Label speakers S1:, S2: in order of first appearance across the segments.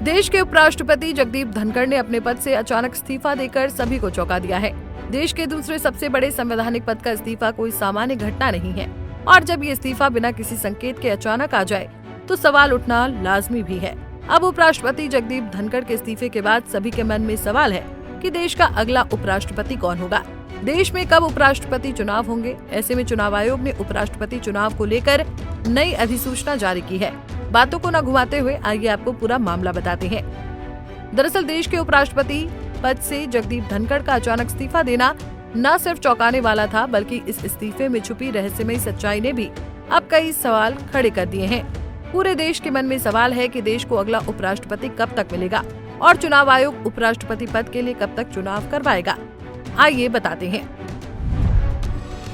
S1: देश के उपराष्ट्रपति जगदीप धनखड़ ने अपने पद से अचानक इस्तीफा देकर सभी को चौंका दिया है। देश के दूसरे सबसे बड़े संवैधानिक पद का इस्तीफा कोई सामान्य घटना नहीं है और जब ये इस्तीफा बिना किसी संकेत के अचानक आ जाए तो सवाल उठना लाजमी भी है। अब उपराष्ट्रपति जगदीप धनखड़ के इस्तीफे के बाद सभी के मन में सवाल है कि देश का अगला उपराष्ट्रपति कौन होगा, देश में कब उपराष्ट्रपति चुनाव होंगे। ऐसे में चुनाव आयोग ने उपराष्ट्रपति चुनाव को लेकर नई अधिसूचना जारी की है। बातों को न घुमाते हुए आइए आपको पूरा मामला बताते हैं। दरअसल देश के उपराष्ट्रपति पद से जगदीप धनखड़ का अचानक इस्तीफा देना न सिर्फ चौंकाने वाला था, बल्कि इस इस्तीफे में छुपी रहस्यमयी सच्चाई ने भी अब कई सवाल खड़े कर दिए हैं। पूरे देश के मन में सवाल है कि देश को अगला उपराष्ट्रपति कब तक मिलेगा और चुनाव आयोग उपराष्ट्रपति पद के लिए कब तक चुनाव करवाएगा। आइए बताते हैं।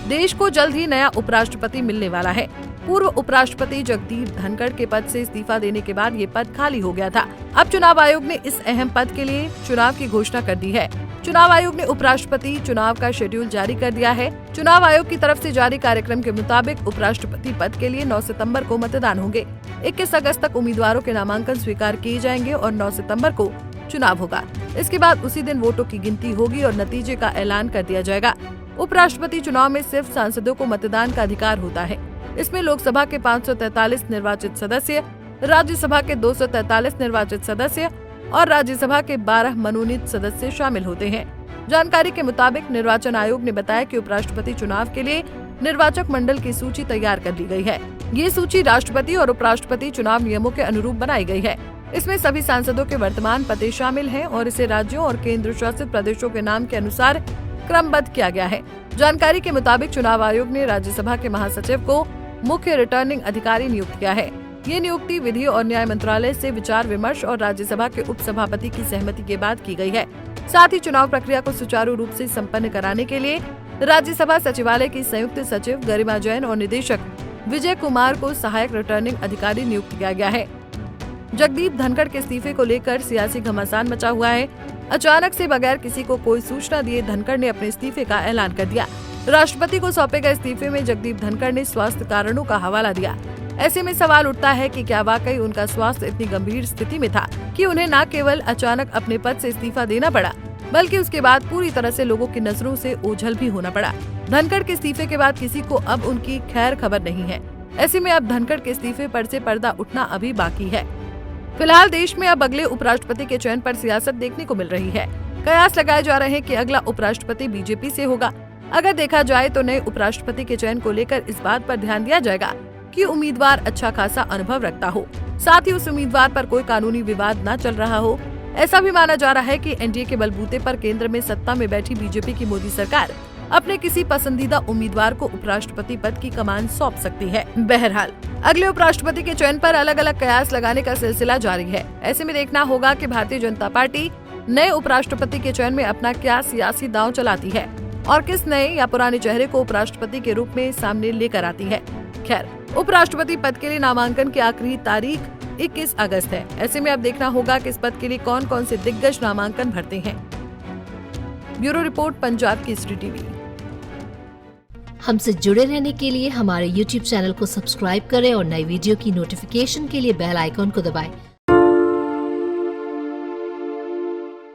S1: देश को जल्द ही नया उपराष्ट्रपति मिलने वाला है। पूर्व उपराष्ट्रपति जगदीप धनखड़ के पद से इस्तीफा देने के बाद ये पद खाली हो गया था। अब चुनाव आयोग ने इस अहम पद के लिए चुनाव की घोषणा कर दी है। चुनाव आयोग ने उपराष्ट्रपति चुनाव का शेड्यूल जारी कर दिया है। चुनाव आयोग की तरफ से जारी कार्यक्रम के मुताबिक उपराष्ट्रपति पद के लिए 9 सितंबर को मतदान होंगे। 21 अगस्त तक उम्मीदवारों के नामांकन स्वीकार किए जाएंगे और 9 सितंबर को चुनाव होगा। इसके बाद उसी दिन वोटों की गिनती होगी और नतीजे का ऐलान कर दिया जाएगा। उपराष्ट्रपति चुनाव में सिर्फ सांसदों को मतदान का अधिकार होता है। इसमें लोकसभा के 543 निर्वाचित सदस्य, राज्यसभा के 243 निर्वाचित सदस्य और राज्यसभा के 12 मनोनीत सदस्य शामिल होते हैं। जानकारी के मुताबिक निर्वाचन आयोग ने बताया कि उपराष्ट्रपति चुनाव के लिए निर्वाचक मंडल की सूची तैयार कर ली गई है। ये सूची राष्ट्रपति और उपराष्ट्रपति चुनाव नियमों के अनुरूप बनाई गई है। इसमें सभी सांसदों के वर्तमान पते शामिल हैं और इसे राज्यों और केंद्र शासित प्रदेशों के नाम के अनुसार क्रमबद्ध किया गया है। जानकारी के मुताबिक चुनाव आयोग ने राज्यसभा के महासचिव को मुख्य रिटर्निंग अधिकारी नियुक्त किया है। ये नियुक्ति विधि और न्याय मंत्रालय से विचार विमर्श और राज्यसभा के उपसभापति की सहमति के बाद की गई है। साथ ही चुनाव प्रक्रिया को सुचारू रूप से संपन्न कराने के लिए राज्यसभा सचिवालय की संयुक्त सचिव गरिमा जैन और निदेशक विजय कुमार को सहायक रिटर्निंग अधिकारी नियुक्त किया गया है। जगदीप धनखड़ के इस्तीफे को लेकर सियासी घमासान मचा हुआ है। अचानक से बगैर किसी को कोई सूचना दिए धनखड़ ने अपने इस्तीफे का ऐलान कर दिया। राष्ट्रपति को सौंपे गए इस्तीफे में जगदीप धनखड़ ने स्वास्थ्य कारणों का हवाला दिया। ऐसे में सवाल उठता है कि क्या वाकई उनका स्वास्थ्य इतनी गंभीर स्थिति में था कि उन्हें न केवल अचानक अपने पद से इस्तीफा देना पड़ा, बल्कि उसके बाद पूरी तरह से लोगों की नजरों से ओझल भी होना पड़ा। धनखड़ के इस्तीफे के बाद किसी को अब उनकी खैर खबर नहीं है। ऐसे में अब धनखड़ के इस्तीफे पर से पर्दा उठना अभी बाकी है। फिलहाल देश में अब अगले उपराष्ट्रपति के चयन पर सियासत देखने को मिल रही है। कयास लगाए जा रहे हैं कि अगला उपराष्ट्रपति बीजेपी से होगा। अगर देखा जाए तो नए उपराष्ट्रपति के चयन को लेकर इस बात पर ध्यान दिया जाएगा कि उम्मीदवार अच्छा खासा अनुभव रखता हो, साथ ही उस उम्मीदवार पर कोई कानूनी विवाद न चल रहा हो। ऐसा भी माना जा रहा है कि एनडीए के बलबूते पर केंद्र में सत्ता में बैठी बीजेपी की मोदी सरकार अपने किसी पसंदीदा उम्मीदवार को उपराष्ट्रपति पद की कमान सौंप सकती है। बहरहाल अगले उपराष्ट्रपति के चयन पर अलग अलग कयास लगाने का सिलसिला जारी है। ऐसे में देखना होगा कि भारतीय जनता पार्टी नए उपराष्ट्रपति के चयन में अपना क्या सियासी दांव चलाती है और किस नए या पुराने चेहरे को उपराष्ट्रपति के रूप में सामने लेकर आती है। खैर, उपराष्ट्रपति पद के लिए नामांकन की आखिरी तारीख 21 अगस्त है। ऐसे में अब देखना होगा कि इस पद के लिए कौन कौन से दिग्गज नामांकन भरते हैं। Bureau report, Punjab Kesari TV.
S2: हमसे जुड़े रहने के लिए हमारे YouTube चैनल को सब्सक्राइब करें और नई वीडियो की नोटिफिकेशन के लिए बेल आइकॉन को दबाएं।